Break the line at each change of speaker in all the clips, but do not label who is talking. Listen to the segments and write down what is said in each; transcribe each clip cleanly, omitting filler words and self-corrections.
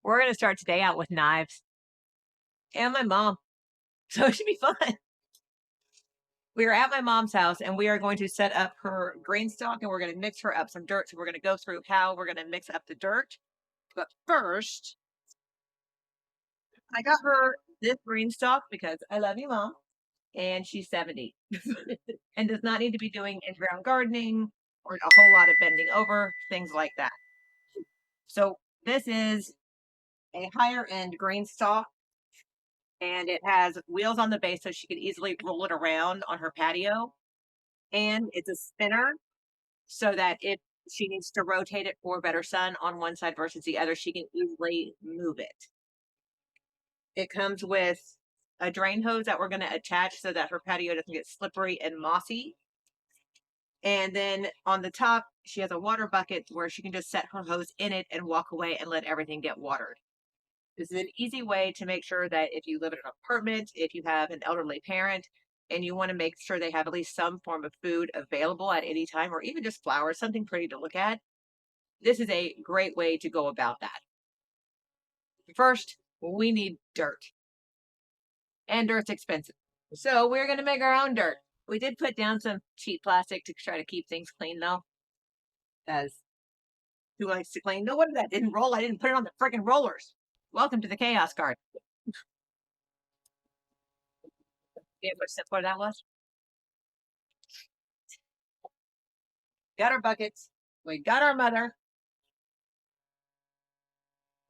We're going to start today out with knives and my mom. So it should be fun. We are at my mom's house and we are going to set up her GreenStalk and we're going to mix her up some dirt. So we're going to go through how we're going to mix up the dirt. But first, I got her this GreenStalk because I love you, Mom. And she's 70 and does not need to be doing in-ground gardening or a whole lot of bending over, things like that. So this is a higher end GreenStalk and it has wheels on the base so she could easily roll it around on her patio. And it's a spinner so that if she needs to rotate it for better sun on one side versus the other, she can easily move it. It comes with a drain hose that we're going to attach so that her patio doesn't get slippery and mossy. And then on the top, she has a water bucket where she can just set her hose in it and walk away and let everything get watered. This is an easy way to make sure that if you live in an apartment, if you have an elderly parent, and you want to make sure they have at least some form of food available at any time, or even just flowers, something pretty to look at, this is a great way to go about that. First, we need dirt. And dirt's expensive. So we're going to make our own dirt. We did put down some cheap plastic to try to keep things clean, though. Because who likes to clean? No wonder that didn't roll. I didn't put it on the freaking rollers. Welcome to the chaos card. See how much simpler that was? Got our buckets. We got our mother.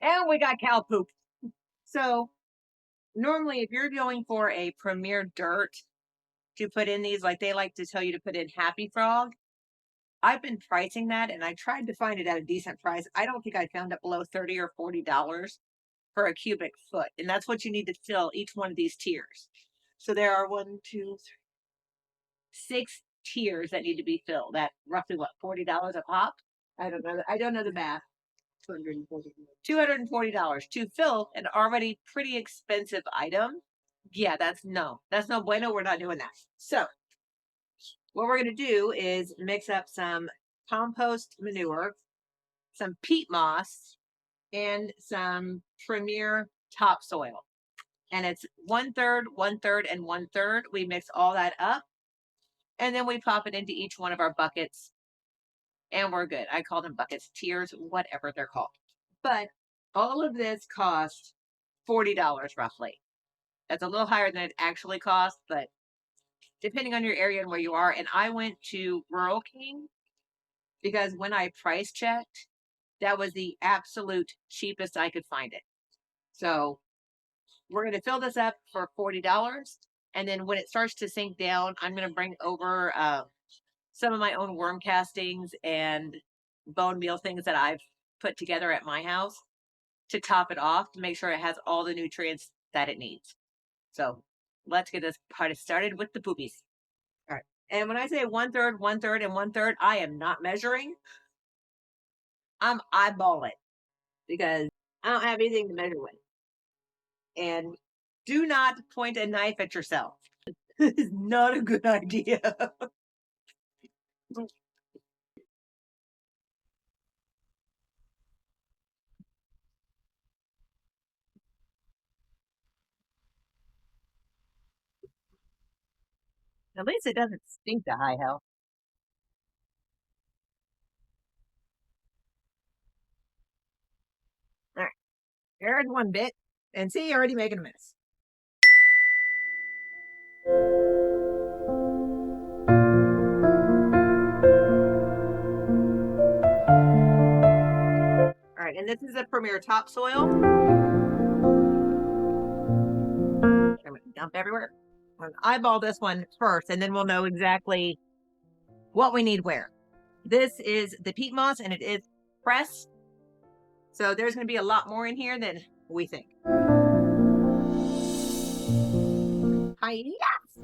And we got cow poop. So normally if you're going for a premier dirt to put in these, like they like to tell you to put in Happy Frog, I've been pricing that and I tried to find it at a decent price. I don't think I found it below $30 or $40 for a cubic foot. And that's what you need to fill each one of these tiers. So there are 1, 2, 3, 6 tiers that need to be filled. That roughly what, $40 a pop? I don't know. I don't know the math. $240 to fill an already pretty expensive item. Yeah, that's no bueno. We're not doing that. So what we're going to do is mix up some compost manure, some peat moss, and some premier topsoil. And it's 1/3, 1/3, and 1/3. We mix all that up and then we pop it into each one of our buckets and we're good. I call them buckets, tiers, whatever they're called. But all of this costs $40 roughly. That's a little higher than it actually costs, but depending on your area and where you are. And I went to Rural King because when I price checked, that was the absolute cheapest I could find it. So we're going to fill this up for $40. And then when it starts to sink down, I'm going to bring over some of my own worm castings and bone meal things that I've put together at my house to top it off to make sure it has all the nutrients that it needs. So let's get this party started with the poopies. All right. And when I say 1/3, 1/3, and 1/3, I am not measuring. I'm eyeballing because I don't have anything to measure with. And do not point a knife at yourself. This is not a good idea. At least it doesn't stink to high hell. All right. There's one bit. And see, you're already making a mess. All right, and this is a premier topsoil. I'm going to dump everywhere. I'm going to eyeball this one first, and then we'll know exactly what we need where. This is the peat moss, and it is pressed. So there's going to be a lot more in here than we think. Yes!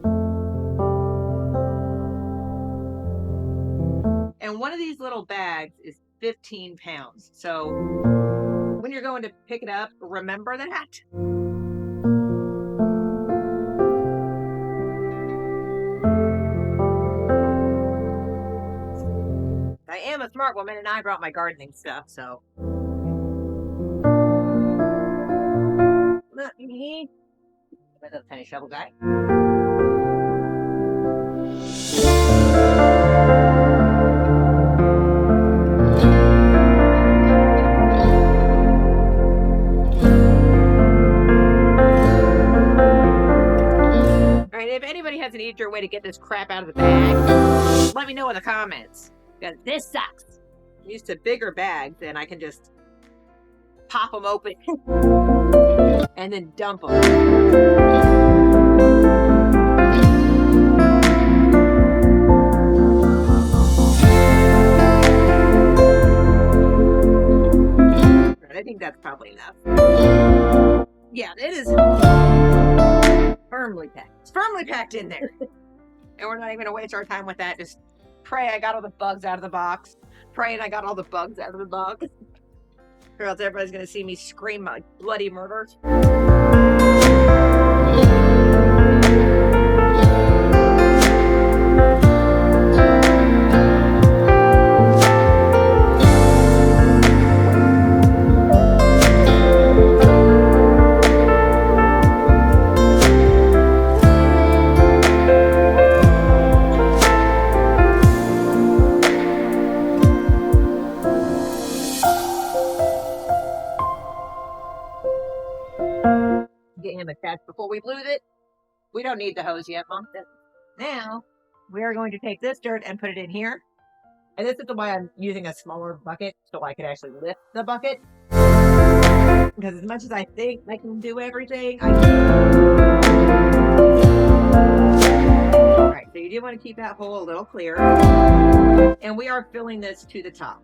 And one of these little bags is 15 pounds. So when you're going to pick it up, remember that. I am a smart woman and I brought my gardening stuff, so. with a tiny shovel guy. All right, if anybody has an easier way to get this crap out of the bag, let me know in the comments. Because this sucks. I'm used to bigger bags, and I can just pop them open and then dump them. I think that's probably enough. Yeah, it is firmly packed. It's firmly packed in there. And we're not even gonna waste our time with that. Just pray I got all the bugs out of the box. Praying I got all the bugs out of the box. Or else everybody's gonna see me scream like bloody murder. Get him attached before we lose it. We don't need the hose yet, Mom. Now we are going to take this dirt and put it in here. And this is the why I'm using a smaller bucket so I can actually lift the bucket. Because as much as I think I can do everything, I can't. All right, so you do want to keep that hole a little clear. And we are filling this to the top.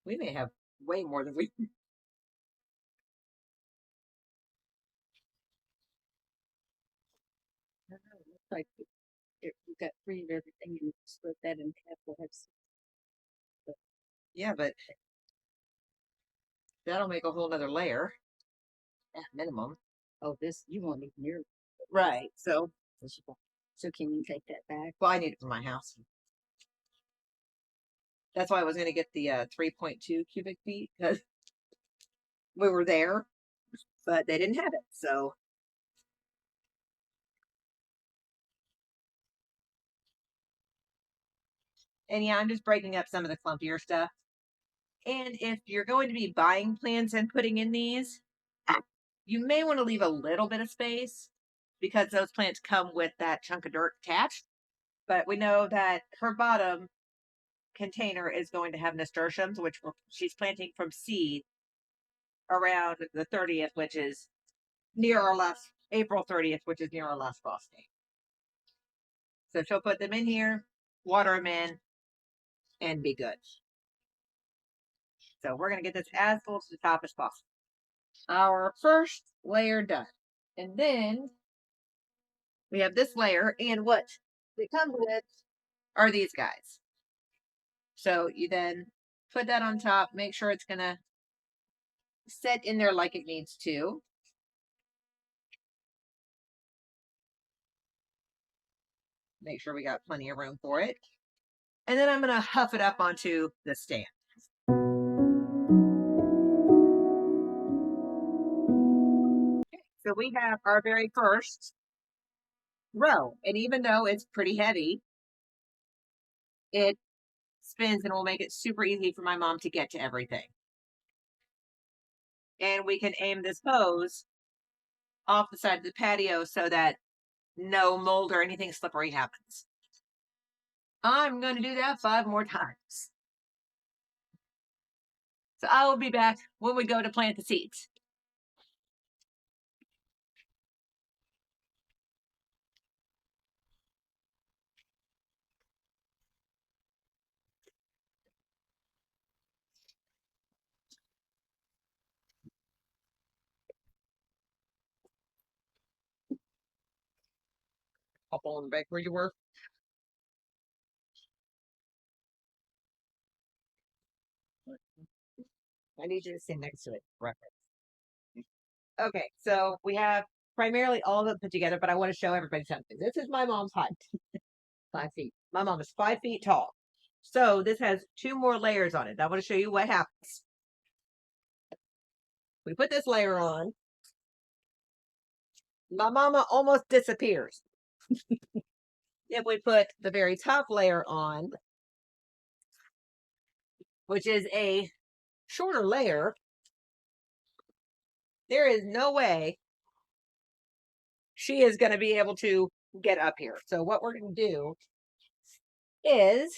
We may have way more than we.
Looks like we've got 3 of everything and split that in half. We'll have 6.
Yeah, but that'll make a whole nother layer at minimum.
Oh, this, you won't need near.
Right. So,
So can you take that back?
well, I need it for my house. That's why I was going to get the 3.2 cubic feet because we were there, but they didn't have it. So, and yeah, I'm just breaking up some of the clumpier stuff. And if you're going to be buying plants and putting in these, you may want to leave a little bit of space because those plants come with that chunk of dirt attached. But we know that her bottom container is going to have nasturtiums, which she's planting from seed around the 30th, which is near our last April 30th, which is near our last frost date. So she'll put them in here, water them in, and be good. So we're going to get this as full to the top as possible. Our first layer done. And then we have this layer, and what they come with are these guys. So you then put that on top, make sure it's going to set in there like it needs to. Make sure we got plenty of room for it. And then I'm going to huff it up onto the stand. So we have our very first row. And even though it's pretty heavy, it spins and will make it super easy for my mom to get to everything. And we can aim this hose off the side of the patio so that no mold or anything slippery happens. I'm going to do that 5 more times. So I will be back when we go to plant the seeds. fall in the back where you were. I need you to stand next to it. Reference. Okay, so we have primarily all of it put together, but I want to show everybody something. This is my mom's height. 5 feet. My mom is 5 feet tall. So this has 2 more layers on it. I want to show you what happens. We put this layer on. My mama almost disappears. If we put the very top layer on, which is a shorter layer, there is no way she is going to be able to get up here. So what we're going to do is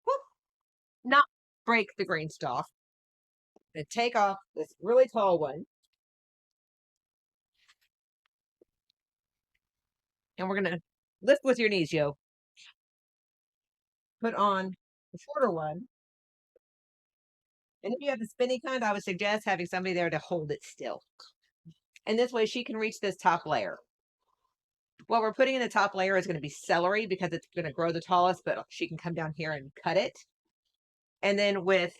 whoop, not break the GreenStalk and take off this really tall one. And we're going to lift with your knees, yo. Put on the shorter one. And if you have the spinny kind, I would suggest having somebody there to hold it still. And this way she can reach this top layer. What we're putting in the top layer is going to be celery because it's going to grow the tallest, but she can come down here and cut it. And then with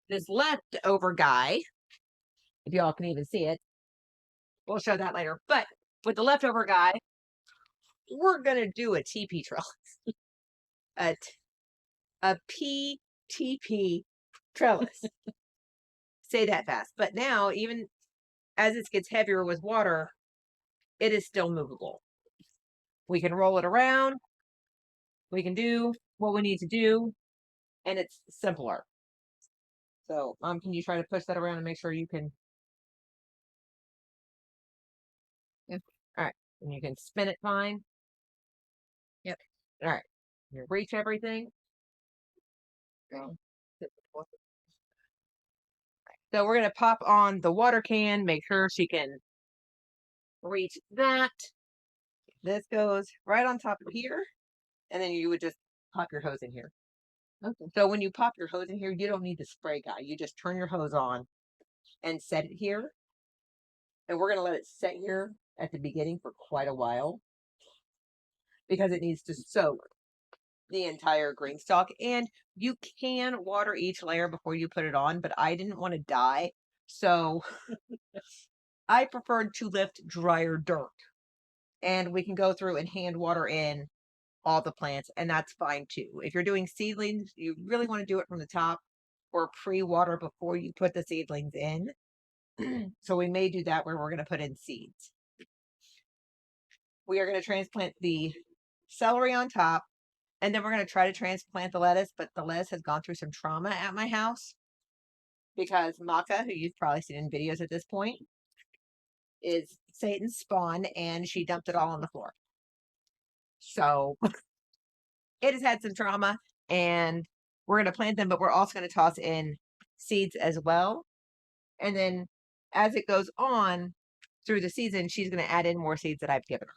this leftover guy, if y'all can even see it, we'll show that later. But with the leftover guy, we're going to do a TP trellis. a PTP trellis. Say that fast. But now, even as it gets heavier with water, it is still movable. We can roll it around. We can do what we need to do, and it's simpler. So, can you try to push that around and make sure you can? Yeah. All right. And you can spin it fine. Yep. All right. You reach everything. So we're going to pop on the water can, make sure she can reach that. This goes right on top of here. And then you would just pop your hose in here. Okay. So when you pop your hose in here, you don't need the spray guy. You just turn your hose on and set it here. And we're going to let it set here at the beginning for quite a while because it needs to soak the entire GreenStalk. And you can water each layer before you put it on, but I didn't want to die. So I preferred to lift drier dirt. And we can go through and hand water in all the plants, and that's fine too. If you're doing seedlings, you really want to do it from the top or pre-water before you put the seedlings in. So we may do that where we're going to put in seeds. We are going to transplant the celery on top, and then we're going to try to transplant the lettuce, but the lettuce has gone through some trauma at my house because Maka, who you've probably seen in videos at this point, is Satan's spawn, and she dumped it all on the floor. So it has had some trauma, and we're going to plant them, but we're also going to toss in seeds as well. And then as it goes on through the season, she's going to add in more seeds that I've given her.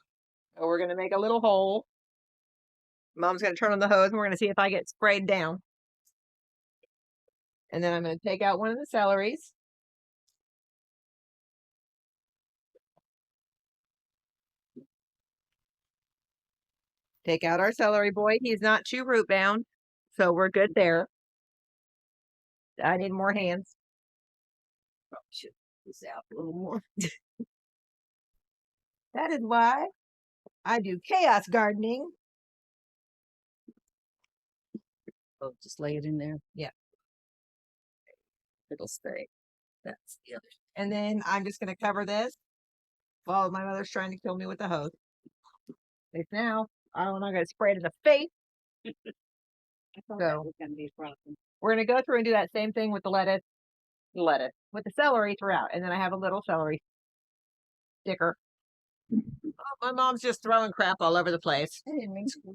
So we're going to make a little hole. Mom's going to turn on the hose, and we're going to see if I get sprayed down. And then I'm going to take out one of the celeries. Take out our celery boy. He's not too root bound, so we're good there. I need more hands. Probably should this out a little more. That is why I do chaos gardening.
Oh, just lay it in there.
Yeah.
It'll stay. That's the other.
And then I'm just going to cover this while my mother's trying to kill me with the hose. Right now, I'm not going to spray it in the face. So we're going to go through and do that same thing with the lettuce, with the celery throughout. And then I have a little celery sticker. Oh, my mom's just throwing crap all over the place.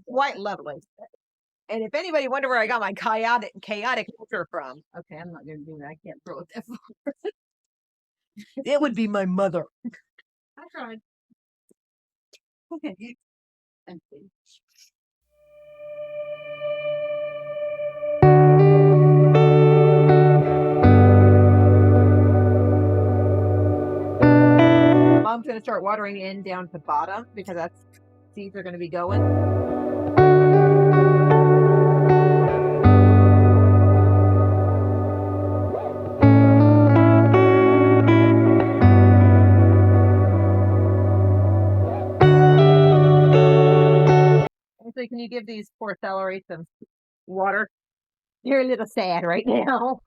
Quite lovely. And if anybody wonder where I got my chaotic picture from,
Okay, I'm not going to do that. I can't throw it that far.
it would be my mother.
I tried. Okay. Empty.
Mom's going to start watering in down to the bottom because that's seeds are going to be going. Actually, can you give these poor celery some water? They're a little sad right now.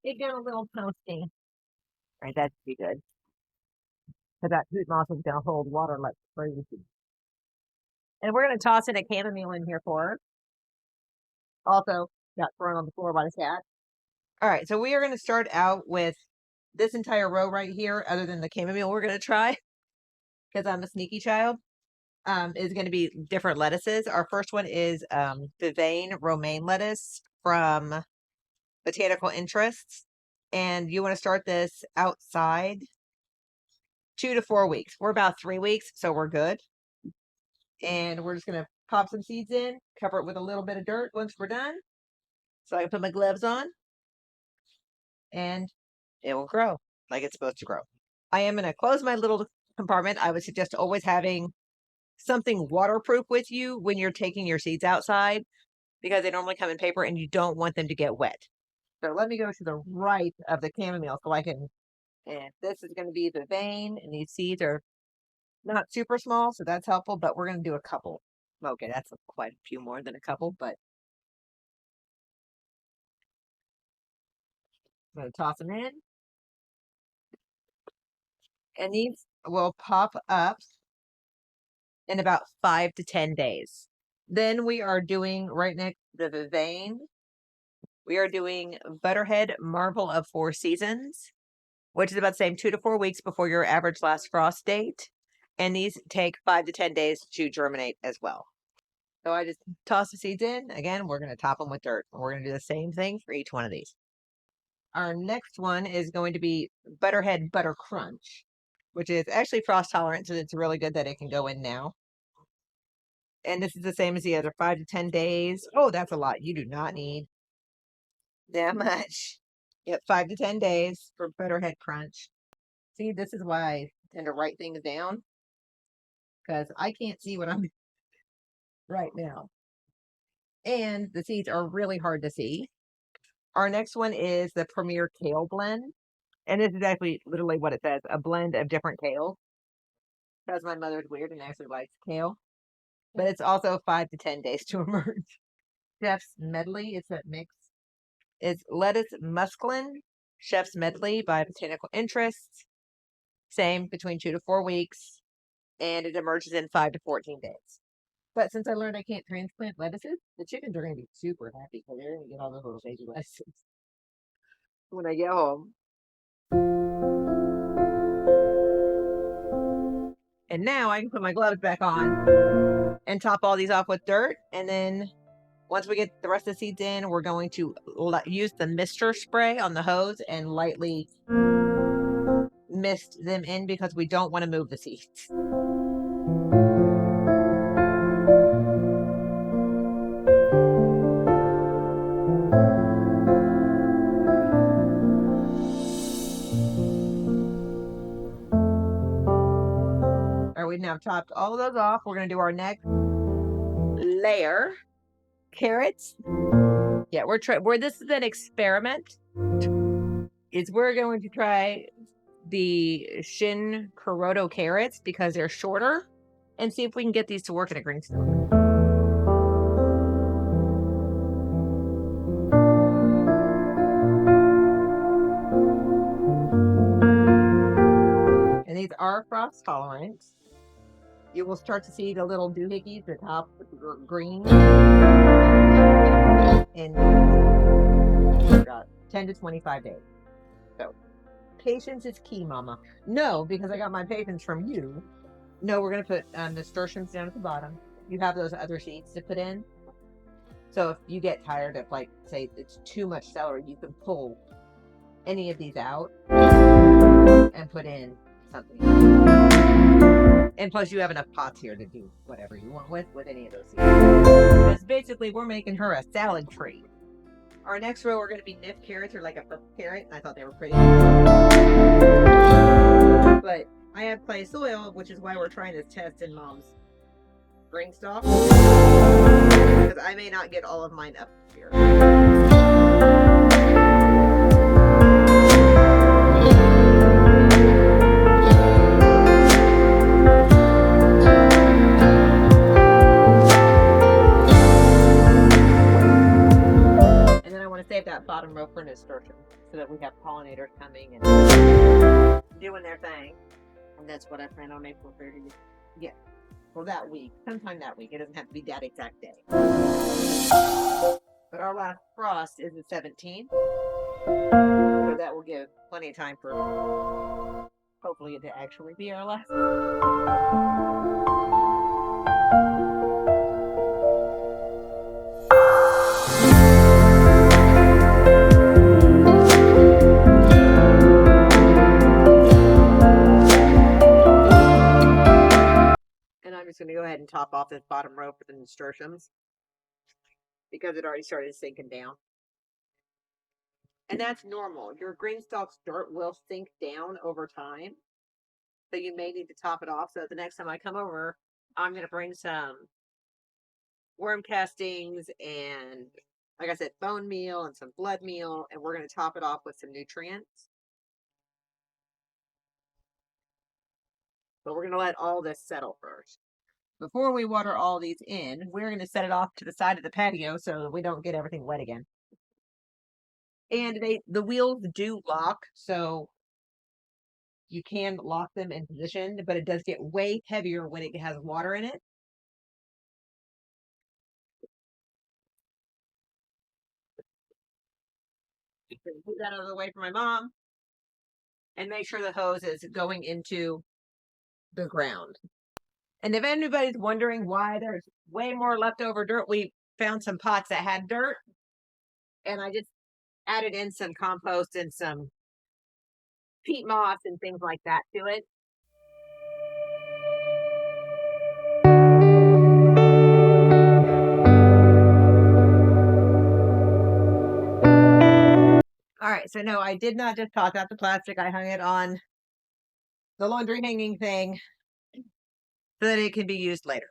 They get a little toasty. All right, that should be good. Because that root moss is going to hold water like crazy. And we're going to toss in a chamomile in here for her. Also, got thrown on the floor by the cat. All right, so we are going to start out with this entire row right here, other than the chamomile we're going to try, because I'm a sneaky child, is going to be different lettuces. Our first one is the romaine lettuce from Botanical Interests. And you want to start this outside 2 to 4 weeks. We're about 3 weeks, so we're good. And we're just going to pop some seeds in, cover it with a little bit of dirt once we're done. So I can put my gloves on and it will grow like it's supposed to grow. I am going to close my little compartment. I would suggest always having something waterproof with you when you're taking your seeds outside because they normally come in paper and you don't want them to get wet. So let me go to the right of the chamomile so I can, and this is going to be the vein, and these seeds are not super small, so that's helpful, but we're going to do a couple. Okay, that's quite a few more than a couple, but I'm going to toss them in. And these will pop up in about 5 to 10 days. Then we are doing right next to the vein, we are doing Butterhead Marvel of 4 Seasons, which is about the same 2 to 4 weeks before your average last frost date. And these take 5 to 10 days to germinate as well. So I just toss the seeds in. Again, we're going to top them with dirt. We're going to do the same thing for each one of these. Our next one is going to be Butterhead Buttercrunch, which is actually frost tolerant, so it's really good that it can go in now. And this is the same as the other, 5 to 10 days. Oh, that's a lot. You do not need that much. Yep, 5 to 10 days for Butterhead Crunch. See, this is why I tend to write things down, because I can't see what I'm right now. And the seeds are really hard to see. Our next one is the Premier Kale Blend. And this is actually literally what it says, a blend of different kales. Because my mother's weird and actually likes kale. But it's also 5 to 10 days to emerge. Chef's Medley, it's that mix. It's lettuce musclin, Chef's Medley by Botanical Interests. Same, between 2 to 4 weeks. And it emerges in 5 to 14 days. But since I learned I can't transplant lettuces, the chickens are going to be super happy because they're going to get all those little baby lettuces when I get home. And now I can put my gloves back on and top all these off with dirt. And then once we get the rest of the seeds in, we're going to use the mister spray on the hose and lightly mist them in because we don't want to move the seeds. All right, we've now topped all of those off. We're going to do our next layer. Carrots. Yeah, this is an experiment. We're going to try the Shin Kuroto carrots because they're shorter and see if we can get these to work in a GreenStalk. And these are frost tolerant. You will start to see the little doohickeys at the top green in 10 to 25 days. So patience is key, mama. No, because I got my patience from you. No, we're going to put nasturtiums down at the bottom. You have those other seeds to put in. So if you get tired of, like, say it's too much celery, you can pull any of these out and put in something. And plus you have enough pots here to do whatever you want with any of those seeds. Because basically we're making her a salad tree. Our next row are going to be nip carrots, or like a purple carrot, and I thought they were pretty. But I have clay soil, which is why we're trying this test in Mom's GreenStalk because I may not get all of mine up here. And then I want to save that bottom row for nasturtium so that we have pollinators coming and doing their thing.
And that's what I plan on April 30th.
Yeah. For that week, sometime that week. It doesn't have to be that exact day. But our last frost is the 17th. So that will give plenty of time for hopefully it to actually be our last. And I'm just going to go ahead and top off this bottom row for the nasturtiums because it already started sinking down. And that's normal. Your GreenStalk dirt will sink down over time. So you may need to top it off. So the next time I come over, I'm going to bring some worm castings and, like I said, bone meal and some blood meal. And we're going to top it off with some nutrients. But we're going to let all this settle first. Before we water all these in, we're going to set it off to the side of the patio so that we don't get everything wet again. And the wheels do lock, so you can lock them in position, but it does get way heavier when it has water in it. Put that out of the way for my mom. And make sure the hose is going into the ground. And if anybody's wondering why there's way more leftover dirt, we found some pots that had dirt. And I just added in some compost and some peat moss and things like that to it. All right, so no, I did not just toss out the plastic. I hung it on the laundry hanging thing so that it can be used later.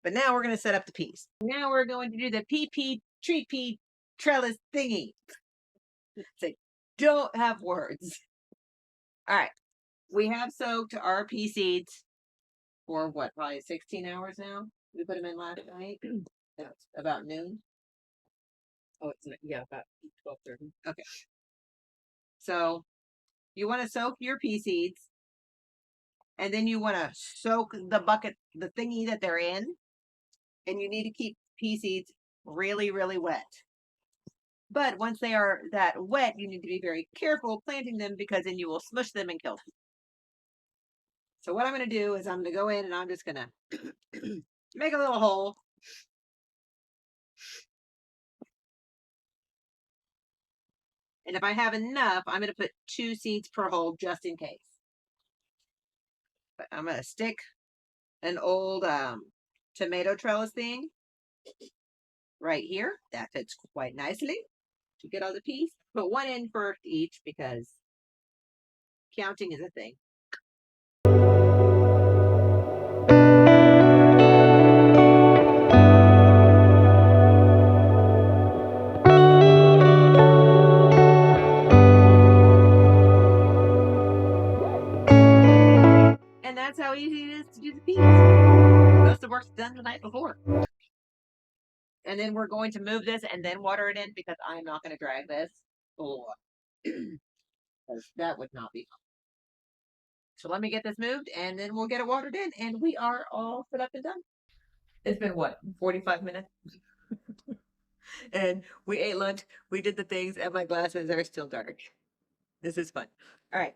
But now we're going to set up the peas. Now we're going to do the PP tree pea trellis thingy. So don't have words. All right, we have soaked our pea seeds for what, probably 16 hours now? We put them in last night. That's about noon.
Oh, it's yeah, about 12:30.
Okay. So you want to soak your pea seeds, and then you want to soak the bucket, the thingy that they're in, and you need to keep pea seeds really, really wet. But once they are that wet, you need to be very careful planting them because then you will smush them and kill them. So what I'm going to do is I'm going to go in and I'm just going to make a little hole. And if I have enough, I'm going to put 2 seeds per hole just in case. But I'm going to stick an old tomato trellis thing right here. That fits quite nicely to get all the peas. Put 1 in for each because counting is a thing. And that's how easy it is to do the peas. Most of the work's done the night before. And then we're going to move this and then water it in because I'm not going to drag this. Oh, that would not be fun. So let me get this moved and then we'll get it watered in and we are all set up and done. It's been what, 45 minutes? And we ate lunch, we did the things, and my glasses are still dark. This is fun. All right.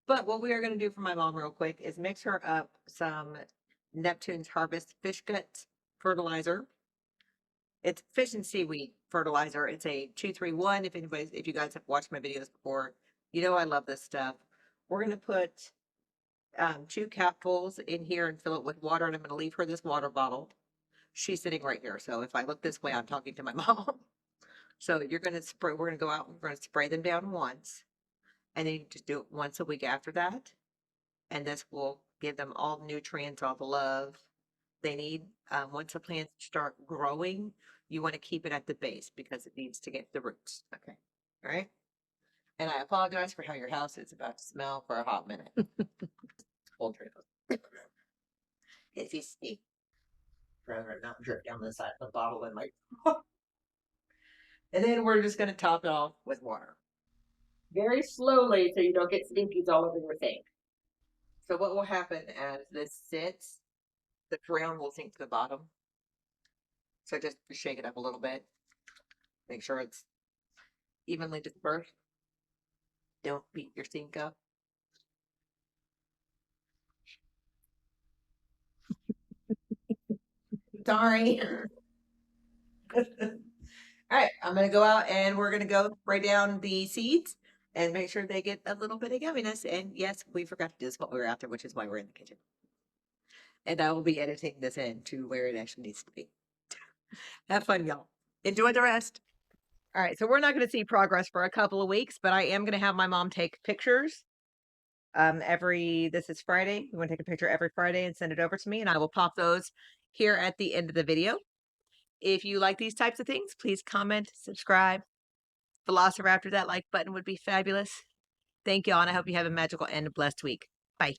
But what we are going to do for my mom real quick is mix her up some Neptune's Harvest fish guts fertilizer. It's fish and seaweed fertilizer. It's a 2-3-1. If you guys have watched my videos before, you know I love this stuff. We're going to put 2 capfuls in here and fill it with water, and I'm going to leave her this water bottle. She's sitting right here, so if I look this way, I'm talking to my mom. So you're going to spray, we're going to go out and we're going to spray them down once, and then you just do it once a week after that. And this will give them all the nutrients, all the love, they need. Once the plants start growing, you want to keep it at the base because it needs to get the roots. Okay. All right. And I apologize for how your house is about to smell for a hot minute. Hold your If you see, rather not drip down the side of the bottle and like, and then we're just going to top it off with water. Very slowly so you don't get stinkies all over your thing. So what will happen as this sits, the ground will sink to the bottom. So just shake it up a little bit. Make sure it's evenly dispersed. Don't beat your sink up. Sorry. All right, I'm gonna go out and we're gonna go spray down the seeds and make sure they get a little bit of gumminess. And yes, we forgot to do this while we were out there, which is why we're in the kitchen. And I will be editing this in to where it actually needs to be. Have fun, y'all. Enjoy the rest. All right, so we're not going to see progress for a couple of weeks, but I am going to have my mom take pictures. This is Friday. We want to take a picture every Friday and send it over to me, and I will pop those here at the end of the video. If you like these types of things, please comment, subscribe. Velociraptor, that like button would be fabulous. Thank y'all, and I hope you have a magical and blessed week. Bye.